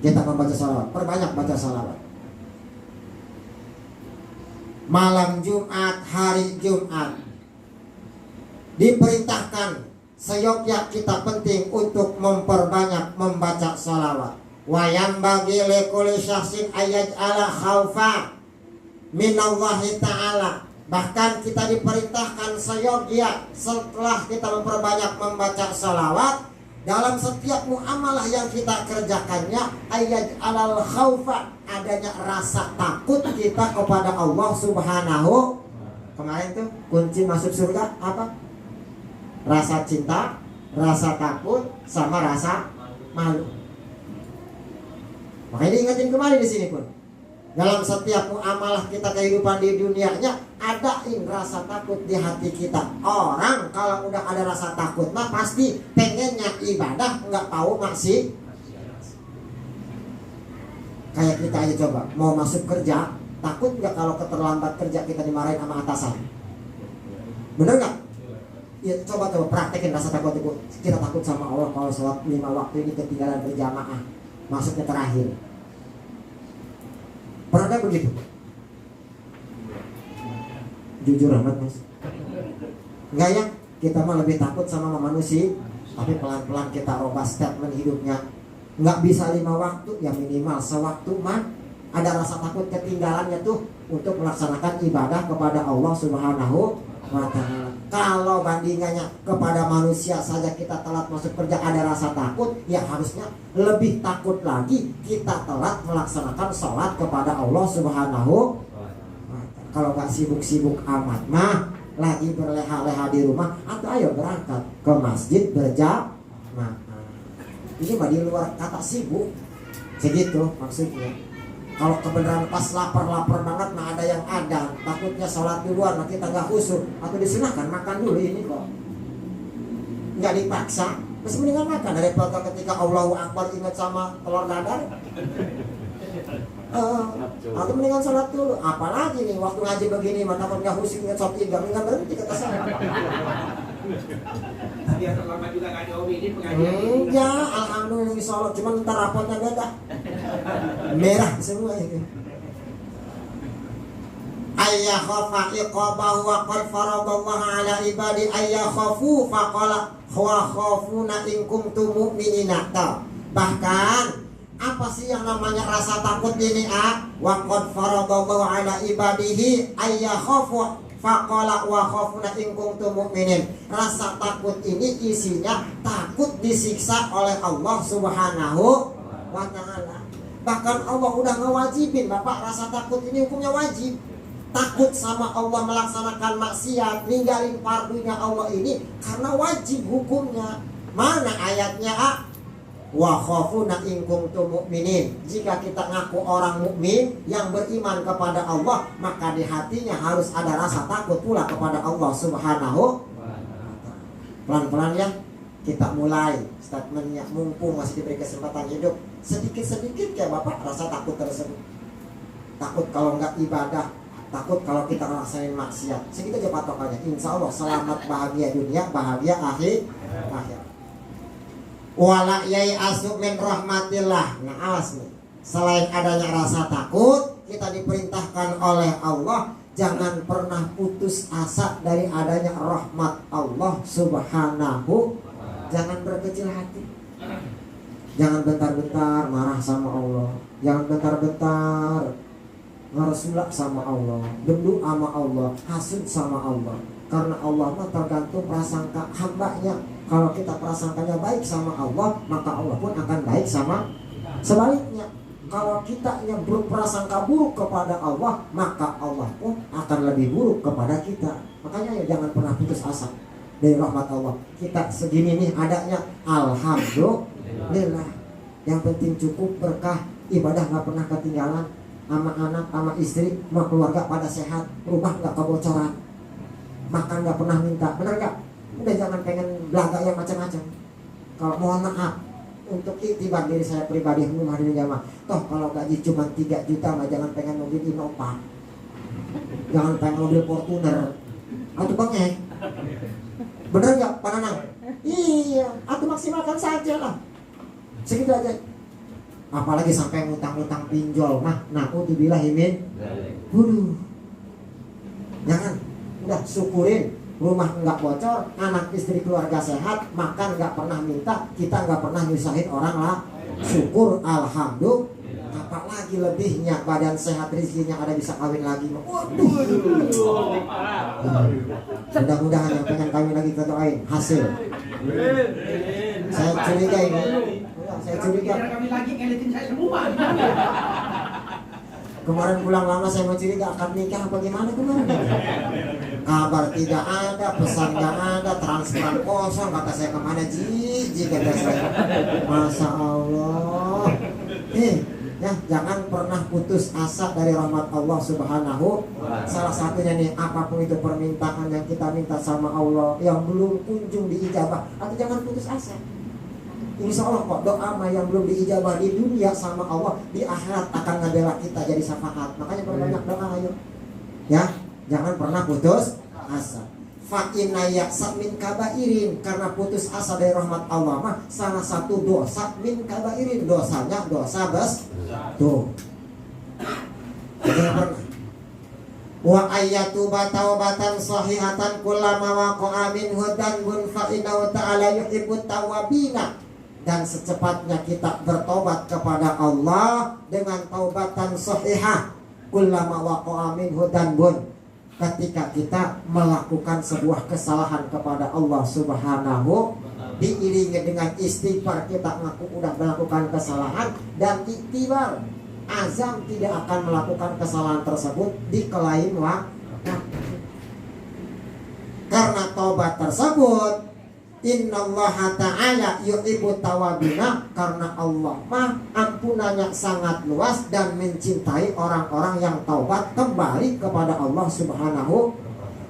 kita membaca salawat. Perbanyak baca salawat. Malam Jumat, hari Jumat diperintahkan seyogyanya kita penting untuk memperbanyak membaca salawat. Wayam bagi lekuli syahsin ayat ala khaufa minallahi ta'ala. Bahkan kita diperintahkan seyogyanya setelah kita memperbanyak membaca salawat, dalam setiap muamalah yang kita kerjakannya ayat alal khaufa, adanya rasa takut kita kepada Allah Subhanahu. Kemarin tuh kunci masuk surga apa? Rasa cinta, rasa takut, sama rasa malu. Makanya diingatin kembali di sini pun. Dalam setiap muamalah kita kehidupan di dunianya, adain rasa takut di hati kita. Orang kalau udah ada rasa takut mah pasti pengennya ibadah, nggak tahu masih. Kayak kita aja coba mau masuk kerja, takut nggak kalau keterlambat kerja kita dimarahin sama atasan? Bener nggak? Ya coba praktekin rasa takut itu. Kita takut sama Allah kalau sholat 5 waktu ini ketinggalan berjamaah, masuknya terakhir. Pernah ada begitu? Jujur amat mas. Enggak ya? Kita mah lebih takut sama manusia. Tapi pelan-pelan kita rubah statement hidupnya. Enggak bisa 5 waktu, ya minimal sewaktu mah. Ada rasa takut ketinggalannya tuh untuk melaksanakan ibadah kepada Allah Subhanahu wa ta'ala. Kalau bandingannya kepada manusia saja kita telat masuk kerja ada rasa takut, ya harusnya lebih takut lagi kita telat melaksanakan sholat kepada Allah Subhanahu wa ta'ala. Kalau gak sibuk-sibuk amat mah, lagi berleha-leha di rumah, atau ayo berangkat ke masjid berjamaah. Ini mah di luar kata sibuk. Segitu maksudnya. Kalau kebenaran pas lapar banget mah ada yang ada, takutnya sholat duluan, nah kita nggak khusyuk, atau disunahkan makan dulu ini kok, nggak dipaksa, masih mendingan makan daripada ketika Allahu Akbar ingat sama telur dadar. Atau mendingan sholat dulu, apalagi nih waktu ngaji begini, mah takut nggak khusyuk ingat sholat 3, mendingan berhenti kata saya. Biar terlambat juga nggak diomongin pengajian. Enggak, alhamdulillah sholat, cuman ntar rapotnya beda. Merah semua itu. Ayya khafa iqabahu wa qad faradallahu ala ibadi ayya khafu faqala wa khafuna in kuntum mu'minina. Bahkan apa sih yang namanya rasa takut ini wa qad faradallahu ala ibadihi ayya khafu faqala wa khafuna in kuntum mu'minin. Rasa takut ini isinya takut disiksa oleh Allah Subhanahu wa ta'ala. Bahkan Allah udah ngewajibin, Bapak, rasa takut ini hukumnya wajib. Takut sama Allah melaksanakan maksiat, ninggalin fardunya Allah ini karena wajib hukumnya. Mana ayatnya? Wa khafuna in kuntum mu'minin. Jika kita ngaku orang mukmin yang beriman kepada Allah, maka di hatinya harus ada rasa takut pula kepada Allah Subhanahu. Pelan-pelan ya, kita mulai statementnya. Mumpung masih diberi kesempatan hidup, sedikit-sedikit ya Bapak rasa takut tersebut. Takut kalau nggak ibadah, takut kalau kita ngelaksanain maksiat. Segitu aja patokannya. Insya Allah selamat, bahagia dunia, bahagia akhir. Wala yai asuk min rahmatillah. Nah awas nih, selain adanya rasa takut, kita diperintahkan oleh Allah jangan pernah putus asa dari adanya rahmat Allah Subhanahu. Jangan berkecil hati. Jangan bentar-bentar marah sama Allah. Jangan bentar-bentar ngeresulak sama Allah, bendu sama Allah, hasud sama Allah. Karena Allah mah tergantung prasangka hambanya. Kalau kita prasangkanya baik sama Allah, maka Allah pun akan baik sama sebaliknya. Kalau kita yang berprasangka buruk kepada Allah, maka Allah pun akan lebih buruk kepada kita. Makanya ya jangan pernah putus asa dari rahmat Allah. Kita segini nih adanya, alhamdulillah. Yang penting cukup berkah, ibadah gak pernah ketinggalan, sama anak, sama istri, sama keluarga pada sehat, rumah gak kebocoran, makan gak pernah minta, bener gak? Udah jangan pengen belaga yang macam-macam. Kalau mohon maaf untuk iktibar diri saya pribadi, rumah di jamaah. Toh kalau gaji cuma 3 juta mah jangan pengen mobil Innova, jangan pengen mobil Fortuner atau bangeng. Bener gak Pak Nanang? Iya, atau maksimalkan saja lah. Segitu aja. Apalagi sampai ngutang-ngutang pinjol mah, naudzubillah min. Waduh. Jangan, udah syukurin rumah nggak bocor, anak istri keluarga sehat, makan nggak pernah minta, kita nggak pernah nyusahin orang lah. Syukur, alhamdulillah. Apalagi lebihnya badan sehat, rezekinya ada, bisa kawin lagi. Waduh. Mudah-mudahan yang pengen kawin lagi kita doain hasil. Saya curiga ini. Saya curiga. Kami lagi ngeliatin saya semua. Kemarin pulang lama saya mau curiga akan nikah apa gimana kemarin. Kabar tidak ada, pesan nggak ada, transferan kosong, kata saya kemana jijik kata saya. Masya Allah. Ya, jangan pernah putus asa dari rahmat Allah Subhanahu. Salah satunya nih, apapun itu permintaan yang kita minta sama Allah yang belum kunjung diijabah, atau jangan putus asa. Insya Allah kok doa yang belum diijabah di dunia sama Allah, di akhirat akan ngebela kita jadi syafaat. Makanya perbanyak doa ayo. Ya, jangan pernah putus asa. Fa inna ya'sa min kabairin, karena putus asa dari rahmat Allah mah salah satu dosa min kabairin, dosanya dosa besar. Tuh. Wa ayatu taubatan sahihatan kullama waqa'a minhu danbun fa innahu ta'ala yuhibbut tawwabina. Dan secepatnya kita bertobat kepada Allah dengan taubatan sahihah, kullama waqa'a minhu danbun, ketika kita melakukan sebuah kesalahan kepada Allah Subhanahu, diiringi dengan istighfar, kita ngaku udah melakukan kesalahan, dan iktibar, azam tidak akan melakukan kesalahan tersebut di kelain waktu. Karena taubat tersebut, innallaha ta'ala yuhibbut tawabina, karena Allah mah ampunannya sangat luas dan mencintai orang-orang yang taubat kembali kepada Allah Subhanahu.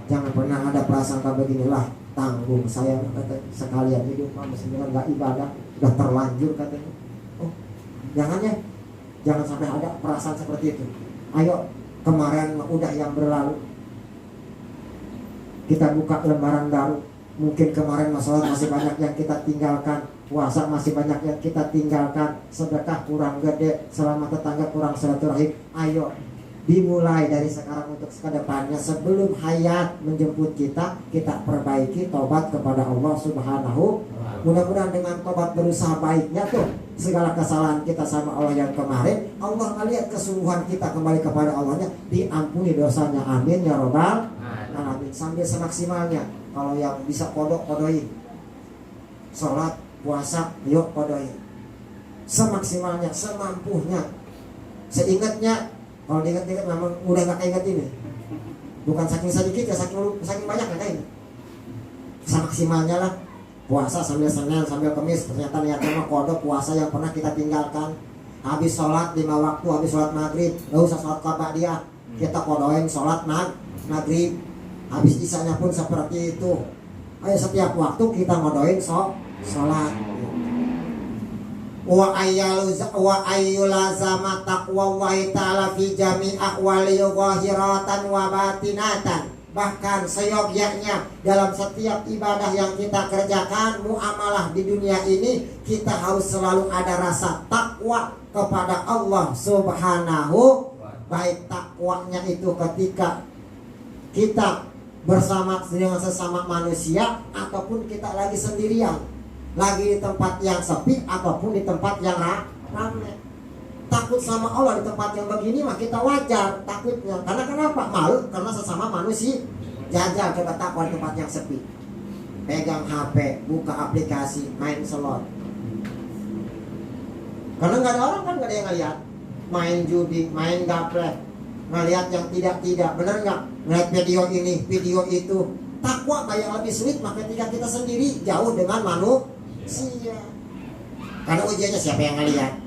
Jangan pernah ada prasangka beginilah, tanggung saya kata, sekalian hidup meskipun nggak ibadah, udah terlanjur katanya. Oh, jangan ya, jangan sampai ada perasaan seperti itu. Ayo, kemarin udah yang berlalu, kita buka lembaran baru. Mungkin kemarin masalah masih banyak yang kita tinggalkan, puasa masih banyak yang kita tinggalkan, sedekah kurang gede, selama tetangga kurang silaturahim. Ayo dimulai dari sekarang untuk kedepannya, sebelum hayat menjemput kita, kita perbaiki tobat kepada Allah Subhanahu. Mudah-mudahan dengan tobat berusaha baiknya tuh, segala kesalahan kita sama Allah yang kemarin, Allah melihat kesungguhan kita kembali kepada Allahnya, diampuni dosanya. Amin ya robbal alamin. Sambil semaksimalnya. Kalau yang bisa kodok, kodoin. Sholat, puasa, yuk kodoin. Semaksimalnya, semampunya. Seingatnya, kalau diingat-ingat memang udah gak ingat ini. Bukan saking sedikit ya, saking banyak ya ini. Semaksimalnya lah. Puasa sambil Senin, sambil Kamis. Ternyata niatnya mah kodok puasa yang pernah kita tinggalkan. Habis sholat 5 waktu, habis sholat maghrib, gak usah sholat qabliyah, kita kodoin sholat maghrib. Habis isanya pun seperti itu. Ayo setiap waktu kita ngodoin sholat. Wa ayyulazama taqwallahi ta'ala fi jami' ahwali zahiratan wa batinatan. Bahkan seyogyanya dalam setiap ibadah yang kita kerjakan, muamalah di dunia ini, kita harus selalu ada rasa takwa kepada Allah Subhanahu. Baik takwanya itu ketika kita bersama dengan sesama manusia, ataupun kita lagi sendirian, lagi di tempat yang sepi ataupun di tempat yang ramai. Takut sama Allah di tempat yang begini mah kita wajar takutnya. Karena kenapa? Malu, karena sesama manusia. Jajal coba takwa di tempat yang sepi, pegang HP, buka aplikasi, main slot. Karena nggak ada orang kan, nggak ada yang ngeliat. Main judi, main gaplek, ngeliat yang tidak, bener nggak? Ngeliat video ini, video itu. Takwa yang lebih sulit maka ketika kita sendiri, jauh dengan manusia. Karena ujiannya siapa yang ngeliat?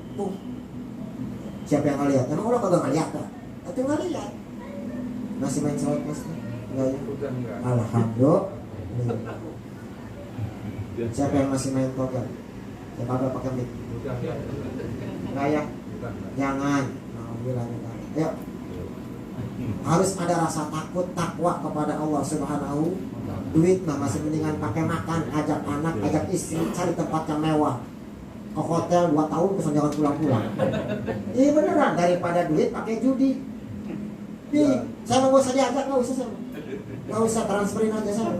Siapa yang ngeliat? Emang orang kagak ngeliat kan? Itu ngeliat. Masih main slot mas? Enggak ya? Alhamdulillah. Siapa yang masih main toga? Siapa kagak pakai mic? Enggak ya? Jangan. Alhamdulillah. Ayo. Harus ada rasa takut, takwa kepada Allah Subhanahu. Duit mah masih mendingan pakai makan, ajak anak, ajak istri, cari tempat yang mewah. ke hotel 2 tahun terus jangan pulang-pulang. Iya beneran, daripada duit pakai judi. Nih, saya nggak usah diajak, nggak usah transferin aja saya.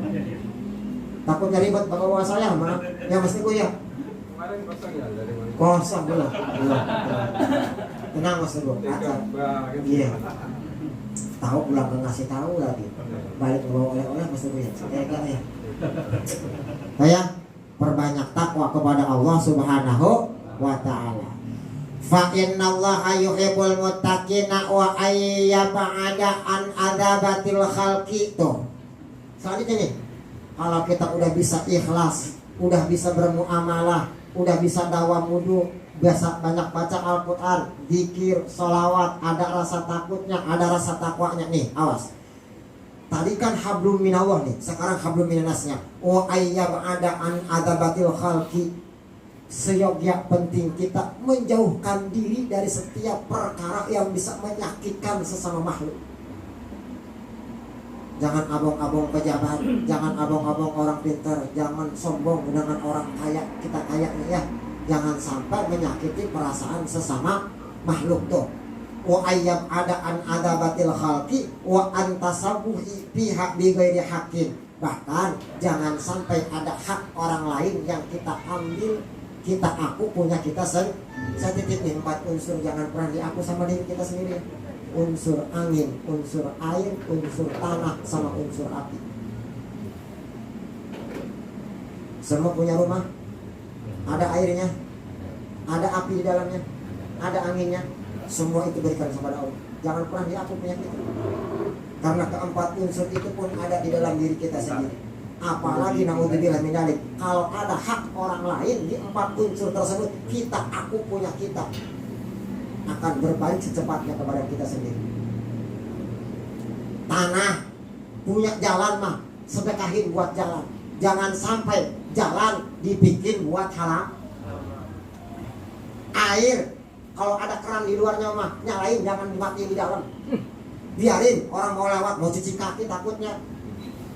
Takutnya ribet bawa saya mah, ya mesti gue ya. Kemarin kosong ya dari mana? Kosong belum. Tenang mas gue. Iya. Tahu pulang ngasih tahu lagi. Balik bawa oleh-oleh mas gue ya. Ya. Saya perbanyak takwa kepada Allah Subhanahu wa taala. Fa innallaha yuhibbul muttaqina wa ayyab'ada an adzabatil khalqi tuh. Selanjutnya nih, kalau kita udah bisa ikhlas, udah bisa bermuamalah, udah bisa dakwah wudu, biasa banyak baca Al-Qur'an, zikir, sholawat, ada rasa takutnya, ada rasa takwanya nih, awas. Tadi kan hablum minallah nih, sekarang hablum minannasnya. Wa ayyab'ada an adzabatil khalqi. Seyogyak penting kita menjauhkan diri dari setiap perkara yang bisa menyakitkan sesama makhluk. Jangan abong-abong pejabat, jangan abong-abong orang pintar, jangan sombong dengan orang kaya, kita kaya nih ya. Jangan sampai menyakiti perasaan sesama makhluk tuh. Wa ayyab ada an adabatil khalqi wa antasabuhi pihak bi ghairi haqqin. Bahkan jangan sampai ada hak orang lain yang kita ambil, kita aku punya kita saya titip nih 4 unsur, jangan pernah diaku sama diri kita sendiri. Unsur angin, unsur air, unsur tanah, sama unsur api. Semua punya rumah, ada airnya, ada api di dalamnya, ada anginnya. Semua itu berikan kepada Allah. Jangan pernah diaku punya kita. Karena keempat unsur itu pun ada di dalam diri kita sendiri. Apalagi naudzubillah min dzalik, kalau ada hak orang lain di 4 unsur tersebut, kita aku punya kita akan berbalik secepatnya kepada kita sendiri. Tanah punya jalan mah, sedekahin buat jalan. Jangan sampai jalan dibikin buat halal. Air, kalau ada keran di luarnya mah nyalain, jangan dimatiin di dalam. Biarin orang mau lewat, mau cuci kaki takutnya.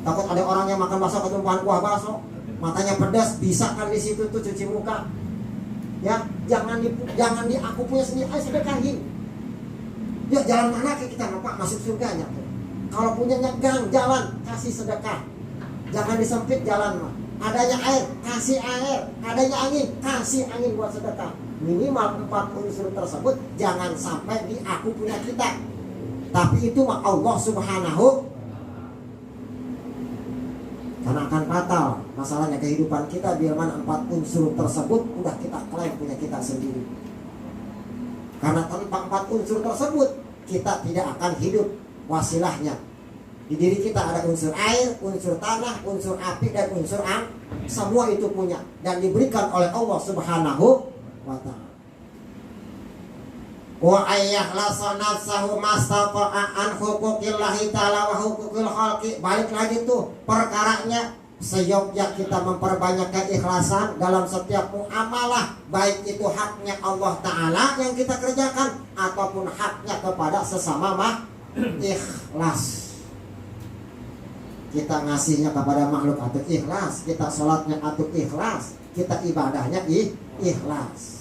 Takut ada orang yang makan bakso ketumpahan kuah bakso, matanya pedas, bisa kan di situ tuh cuci muka. Ya, jangan di aku punya sendiri, ayo sedekahin. Ya jalan mana kita Pak masuk surganya tuh. Kalau punyanya gang jalan, kasih sedekah. Jangan disempit jalan mah. Adanya air, kasih air. Adanya angin, kasih angin buat sedekah. Minimal 4 unsur tersebut jangan sampai di aku punya kita. Tapi itu mah Allah Subhanahu. Karena akan fatal masalahnya kehidupan kita bila mana 4 unsur tersebut udah kita klaim punya kita sendiri. Karena tanpa 4 unsur tersebut kita tidak akan hidup wasilahnya. Di diri kita ada unsur air, unsur tanah, unsur api, dan unsur angin. Semua itu punya dan diberikan oleh Allah Subhanahu wa ta'ala. Wa ayyakhlasa nafsahu mastata'a an huquqillahi ta'ala wa huquqil khalqi. Balik lagi tuh perkaranya, seyogyak kita memperbanyak keikhlasan dalam setiap muamalah, baik itu haknya Allah Ta'ala yang kita kerjakan ataupun haknya kepada sesama ikhlas. Kita ngasihnya kepada makhluk atau ikhlas, kita sholatnya atau ikhlas, kita ibadahnya ikhlas.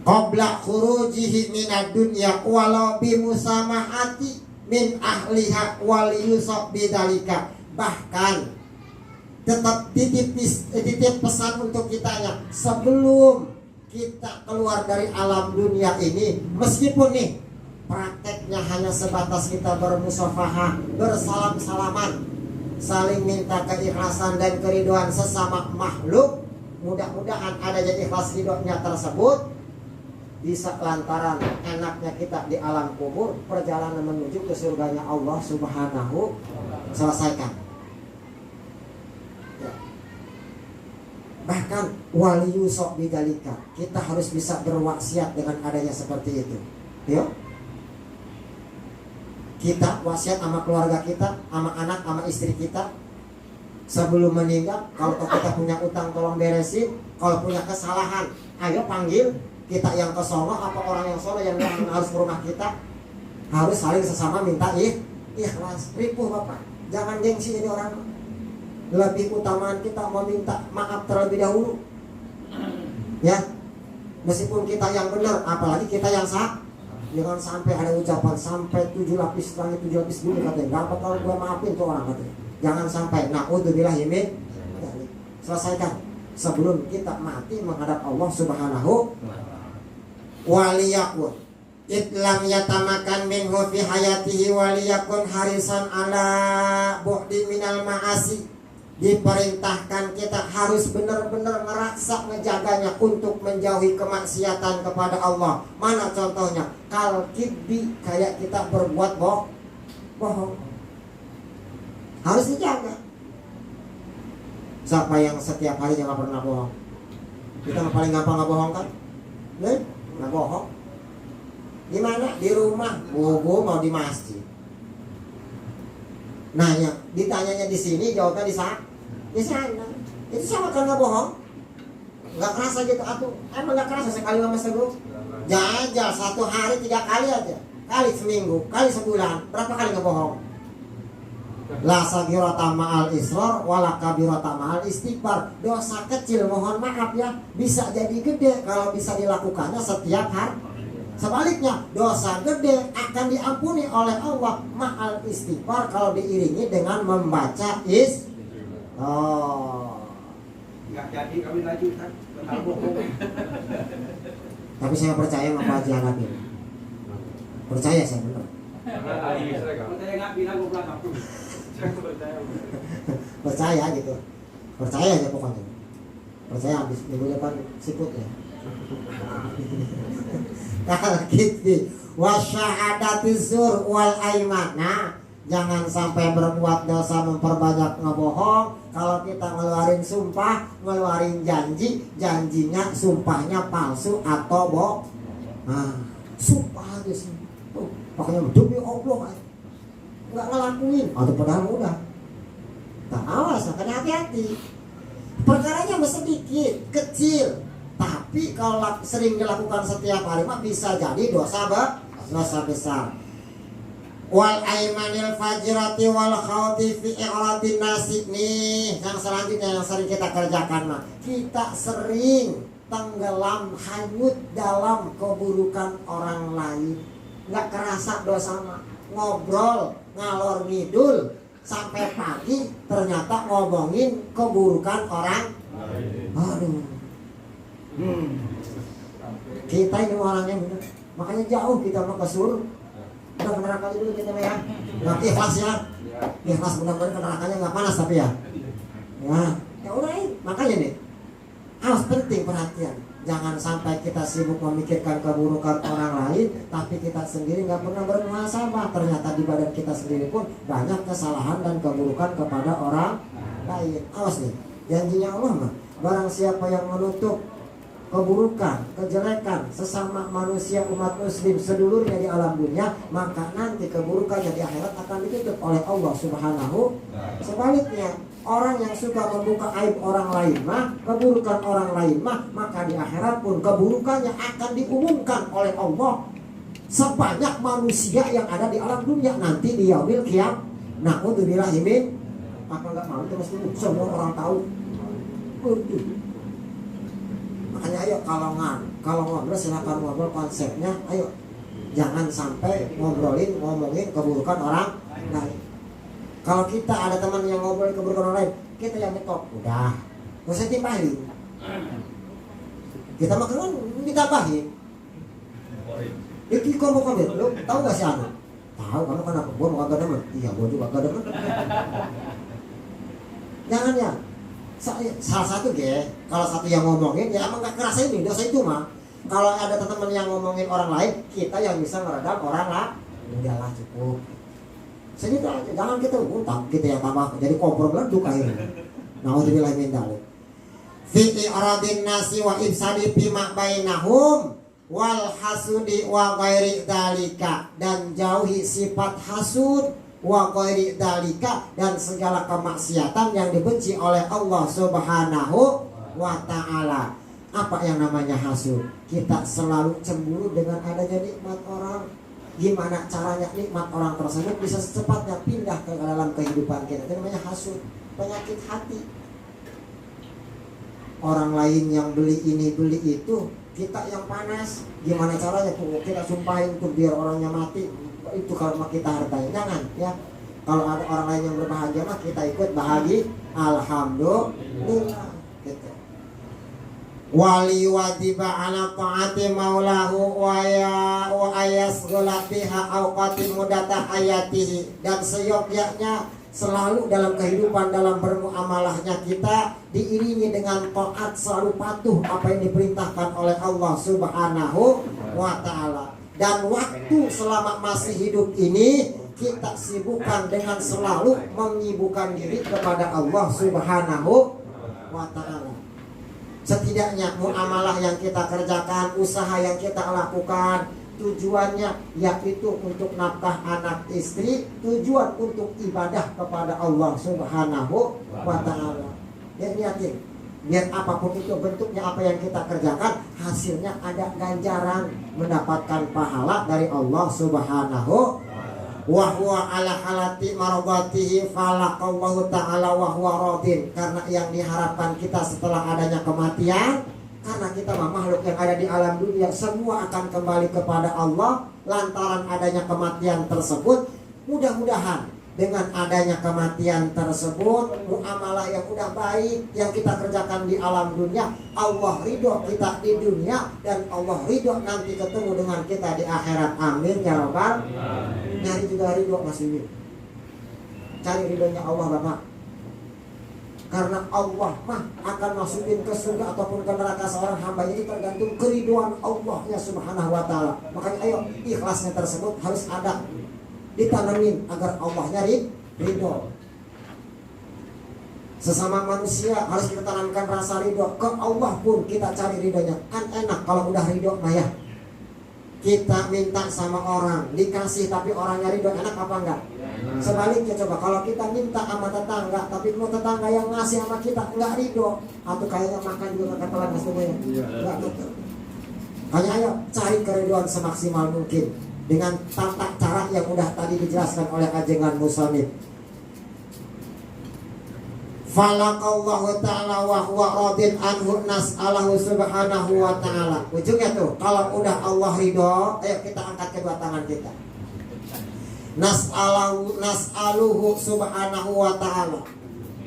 Qabla khurujihi minad dunya walau bimusamahati min ahliha wal yusab bidzalika. Bahkan tetap titip pesan untuk kitanya sebelum kita keluar dari alam dunia ini, meskipun nih prakteknya hanya sebatas kita bermusafahah, bersalam-salaman, saling minta keikhlasan dan keridhaan sesama makhluk. Mudah-mudahan adanya ikhlas ridhonya tersebut bisa lantaran enaknya kita di alam kubur, perjalanan menuju ke surganya Allah Subhanahu selesaikan. Ya. Bahkan waliyu sok bidalika, kita harus bisa berwasiat dengan adanya seperti itu. Yuk. Kita wasiat sama keluarga kita, sama anak, sama istri kita. Sebelum meninggal, kalau kita punya utang tolong beresin. Kalau punya kesalahan, ayo panggil. Kita yang ke sono apa orang yang sono yang harus ke rumah kita, harus saling sesama minta ikhlas. Ripuh Bapak, jangan gengsi jadi orang. Lebih utamaan kita meminta maaf terlebih dahulu. Ya, meskipun kita yang benar, apalagi kita yang sah. Jangan sampai ada ucapan sampai 7 lapis langit 7 lapis bumi katanya. Berapa kalau gue maafin tuh orang katanya. Jangan sampai. Na'udzubillah min. Selesaikan sebelum kita mati menghadap Allah Subhanahu waliyakun. Itlam yatamakan minhu fi hayatihi waliyakun harisan ala bu'di minal ma'asi. Diperintahkan kita harus benar-benar ngeraksa ngejaganya untuk menjauhi kemaksiatan kepada Allah. Mana contohnya? Kal kidbi, kayak kita berbuat bohong. Harus dijaga. Siapa yang setiap harinya nggak pernah bohong? Kita paling gampang nggak bohong kan? Nggak bohong. Di mana? Di rumah. Bobo mau di masjid. Nanya, ditanyanya di sini, jawabnya di sana. Itu sama kan nggak bohong? Nggak kerasa gitu atuh? Emang nggak kerasa sekali sama Teguh? Jajal 1 hari 3 kali aja, kali seminggu, kali sebulan, berapa kali nggak bohong? La sagirata ma'al israr wala kabirata ma'al istighfar. Dosa kecil mohon maaf ya bisa jadi gede kalau bisa dilakukannya setiap hari. Sebaliknya, dosa gede akan diampuni oleh Allah ma'al istighfar kalau diiringi dengan membaca Nggak jadi kami lagi kan. Tapi saya percaya sama Pak Haji Hanafi. Percaya saya benar. Percaya nggak bilang gue belakang. Percaya gitu. Percaya aja pokoknya. Percaya habis minggu depan siput ya. Kalkitbi wasyahadati zur wal aiman. Nah, jangan sampai berbuat dosa memperbanyak ngebohong. Kalau kita ngeluarin sumpah, ngeluarin janji, janjinya sumpahnya palsu atau bohong. Nah, sumpah aja sih. Pokoknya demi Allah nggak ngelakuin. Atau padahal udah. Tak awas, makanya hati-hati. Perkaranya sedikit, kecil. Tapi kalau sering dilakukan setiap hari mah bisa jadi dosa besar. Wal aimanil fajrati wal khawti fi i'radin nasib. Nih yang selanjutnya yang sering kita kerjakan mah, kita sering tenggelam hanyut dalam keburukan orang lain. Nggak kerasa dosa mah, ngobrol ngalor ngidul sampai pagi ternyata ngomongin keburukan orang. Aduh. Kita ini orangnya bener. Makanya jauh kita mau ke surga. Udah ke neraka dulu kita ya. Nggak ikhlas ya. Ikhlas benar-benar ke nerakanya nggak panas tapi ya. Ya udah makanya nih. Harus penting perhatian. Jangan sampai kita sibuk memikirkan keburukan orang lain, tapi kita sendiri nggak pernah bermuhasabah. Ternyata di badan kita sendiri pun banyak kesalahan dan keburukan kepada orang lain. Awas nih, janjinya Allah mah. Barang siapa yang menutup keburukan, kejelekan sesama manusia umat muslim sedulurnya di alam dunia, maka nanti keburukannya di akhirat akan ditutup oleh Allah Subhanahu. Sebaliknya, orang yang suka membuka aib orang lain mah, keburukan orang lain mah, maka di akhirat pun keburukannya akan diumumkan oleh Allah sebanyak manusia yang ada di alam dunia nanti di yaumil qiyamah. Na'udzubillah min. Apa enggak mau terus semua orang tahu. Makanya ayo kalau ngobrol silakan ngobrol konsepnya, ayo jangan sampai ngomongin keburukan orang lain. Kalau kita ada teman yang ngobrol keburukan orang lain, kita yang nyetok, udah gak usah timpahin. Kita makan ditambahin. Itu komen, lu tahu gak sih anu? Tahu kamu kenapa? Gua mau kagak demen. Iya gua juga kagak demen. Jangan ya. Salah satu kalau satu yang ngomongin ya emang gak kerasa ini dosa itu mah. Kalau ada teman yang ngomongin orang lain, kita yang bisa meredam orang lah. Udahlah cukup. Segitu aja, jangan kita utang, kita yang tambah jadi kompor meleduk akhirnya. Na'udzubillah min dzalik. Fi i'radin nasi wa ifsadi bima bainahum wal hasudi wa ghairi dzalika, dan jauhi sifat hasud wa ghairi dzalika, dan segala kemaksiatan yang dibenci oleh Allah Subhanahu wa taala. Apa yang namanya hasud? Kita selalu cemburu dengan adanya nikmat orang. Gimana caranya nikmat orang tersebut bisa secepatnya pindah ke dalam kehidupan kita. Itu namanya hasud, penyakit hati. Orang lain yang beli ini beli itu, kita yang panas. Gimana caranya? Kita sumpahin tuh biar orangnya mati. Itu kalau kita hargai, jangan ya. Kalau ada orang lain yang berbahagia mah kita ikut bahagia. Alhamdulillah gitu. Wali wajiba ala ta'ati maulahu wa ayasghula biha awqati mudatah ayatihi. Dan seyogyanya selalu dalam kehidupan, dalam bermuamalahnya kita diiringi dengan taat, selalu patuh apa yang diperintahkan oleh Allah Subhanahu wa ta'ala. Dan waktu selama masih hidup ini kita sibukkan dengan selalu menyibukkan diri kepada Allah Subhanahu wa ta'ala. Setidaknya muamalah yang kita kerjakan, usaha yang kita lakukan, tujuannya yaitu untuk nafkah anak istri, tujuan untuk ibadah kepada Allah Subhanahu wa ta'ala. Ya, niatin, biar apapun itu bentuknya, apa yang kita kerjakan, hasilnya ada ganjaran, mendapatkan pahala dari Allah Subhanahu wa huwa ala halati maradatihi falaqallahu ta'ala wa huwa radin. Karena yang diharapkan kita setelah adanya kematian, karena kita makhluk yang ada di alam dunia, semua akan kembali kepada Allah. Lantaran adanya kematian tersebut, mudah-mudahan dengan adanya kematian tersebut, muamalah yang udah baik yang kita kerjakan di alam dunia, Allah ridho kita di dunia, dan Allah ridho nanti ketemu dengan kita di akhirat. Amin ya rabbal. Nyari juga ridho Mas Wiwi. Cari ridhonya Allah Bapak. Karena Allah mah akan masukin ke surga ataupun ke neraka seorang hamba ini tergantung keriduan Allahnya Subhanahu wa ta'ala. Makanya ayo, ikhlasnya tersebut harus ada, ditanamin agar Allahnya ridho. Sesama manusia harus kita tanamkan rasa ridho. Ke Allah pun kita cari ridhonya. Kan enak kalau udah ridho mah ya. Kita minta sama orang, dikasih tapi orangnya ridho, enak apa enggak? Sebaliknya coba, kalau kita minta sama tetangga, tapi mau tetangga yang ngasih sama kita enggak ridho, atau kayaknya makan juga kakak telan semuanya, enggak gitu. Hanya ayo cari keridhoan semaksimal mungkin dengan tata cara yang udah tadi dijelaskan oleh ajengan musannif. Falaqallahu ta'ala wa huwa radin anhu nas'alahu subhanahu wa ta'ala. Ujungnya tuh, kalau udah Allah ridho, ayo kita angkat kedua tangan kita. Nas'aluhu subhanahu wa ta'ala.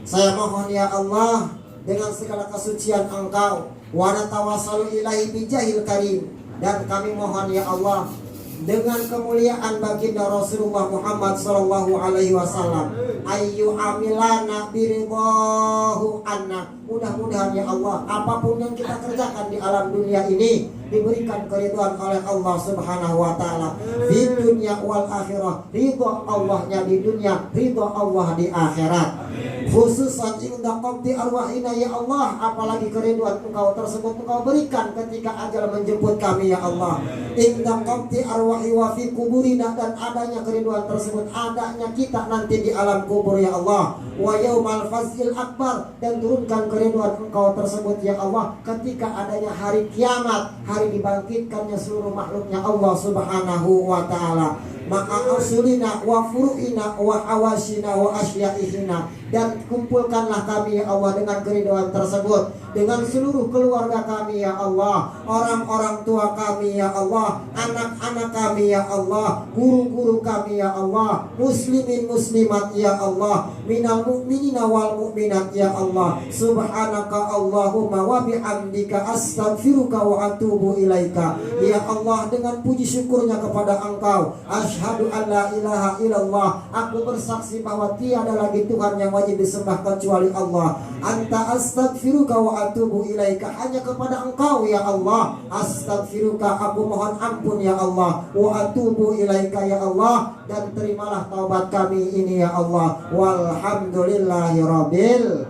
Saya mohon ya Allah, dengan segala kesucian Engkau, wa natawassalu ilaihi bijahil karim, dan kami mohon ya Allah dengan kemuliaan baginda Rasulullah Muhammad sallallahu alaihi wasallam, ayyu amilana biridahu anna. Mudah-mudahan ya Allah, apapun yang kita kerjakan di alam dunia ini diberikan keridhaan oleh Allah Subhanahu wa ta'ala di dunia wal akhirah. Ridha Allahnya di dunia, ridha Allah di akhirat. Khususan inda qabdi arwahina ya Allah, apalagi keridhaan Engkau tersebut Engkau berikan ketika ajal menjemput kami ya Allah. Inda qabdi arwahi wa fi kuburina, dan adanya keridhaan tersebut adanya kita nanti di alam kubur ya Allah. Wa yaumal fazil akbar, dan turunkan keridhaan Engkau tersebut ya Allah ketika adanya hari kiamat, hari dibangkitkannya seluruh makhluknya Allah Subhanahu wa ta'ala. Maka usulina wa furu'ina wa awasina wa asyaihina, dan kumpulkanlah kami ya Allah dengan keridhaan tersebut dengan seluruh keluarga kami ya Allah, orang-orang tua kami ya Allah, anak-anak kami ya Allah, guru-guru kami ya Allah, muslimin muslimat ya Allah, minal mu'minina wal mu'minat ya Allah. Subhanaka Allahumma wa bihamdika astaghfiruka wa atubu ilaika. Ya Allah, dengan puji syukurnya kepada Engkau, asyhadu an la ilaha illallah, aku bersaksi bahwa tiada lagi Tuhan yang wajib disembah kecuali Allah. Anta astaghfiruka wa atubu ilaika, hanya kepada Engkau ya Allah astaghfiruka, aku mohon ampun ya Allah, wa atubu ilaika ya Allah, dan terimalah taubat kami ini ya Allah. Walhamdulillahirabbil.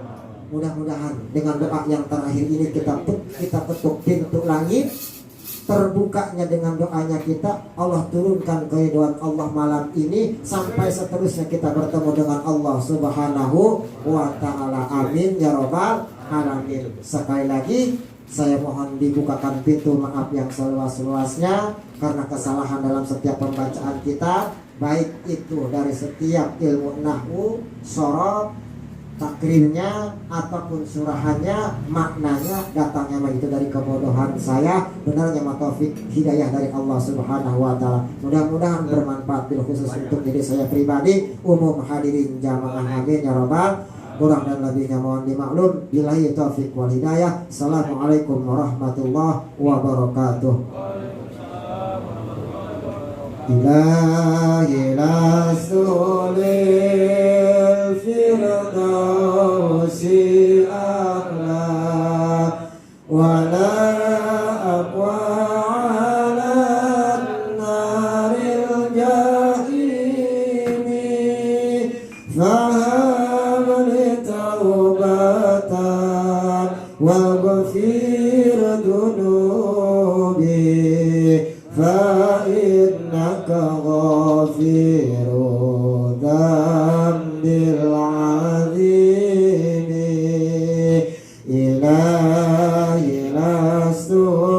Mudah-mudahan dengan doa yang terakhir ini kita ketuk pintu langit, terbukanya dengan doanya kita, Allah turunkan keridhaan Allah malam ini sampai seterusnya kita bertemu dengan Allah Subhanahu wa ta'ala. Amin ya rabbal alamin. Sekali lagi Saya mohon dibukakan pintu maaf yang seluas-luasnya karena kesalahan dalam setiap pembacaan kita, baik itu dari setiap ilmu nahwu, sorof, takrirnya ataupun surahannya, maknanya datangnya begitu dari kebodohan saya, benarnya taufik hidayah dari Allah Subhanahu wa taala. Mudah-mudahan bermanfaat bil khusus untuk diri saya pribadi, umum hadirin jamaah, amin ya rabbal. Kurang dan lebihnya mohon dimaklum. Billahi taufik wal hidayah. Assalamualaikum warahmatullahi wabarakatuh. Ilahi rasulil firdausi a'la wala aqwa ala naril jahimi faham li taubatan waghfir dunubi fa'innaka ghafiru dhambil azimi ilahi rasulil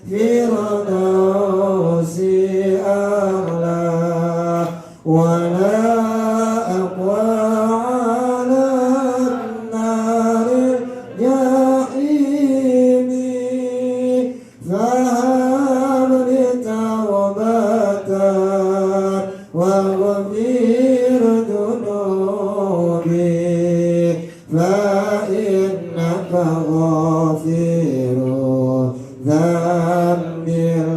firdausi a'la wala aqwa ala naril jahimi faham li taubatan waghfir dunubi fa'innaka ghafiru dhambil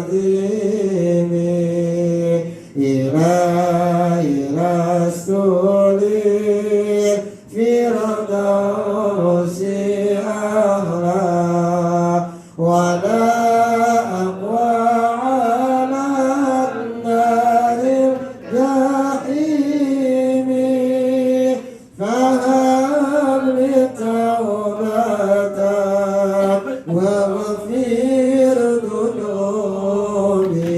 azimi ilahi rasulil firdausi a'la wala aqwa ala naril jahimi faham li taubatan waghfir dunubi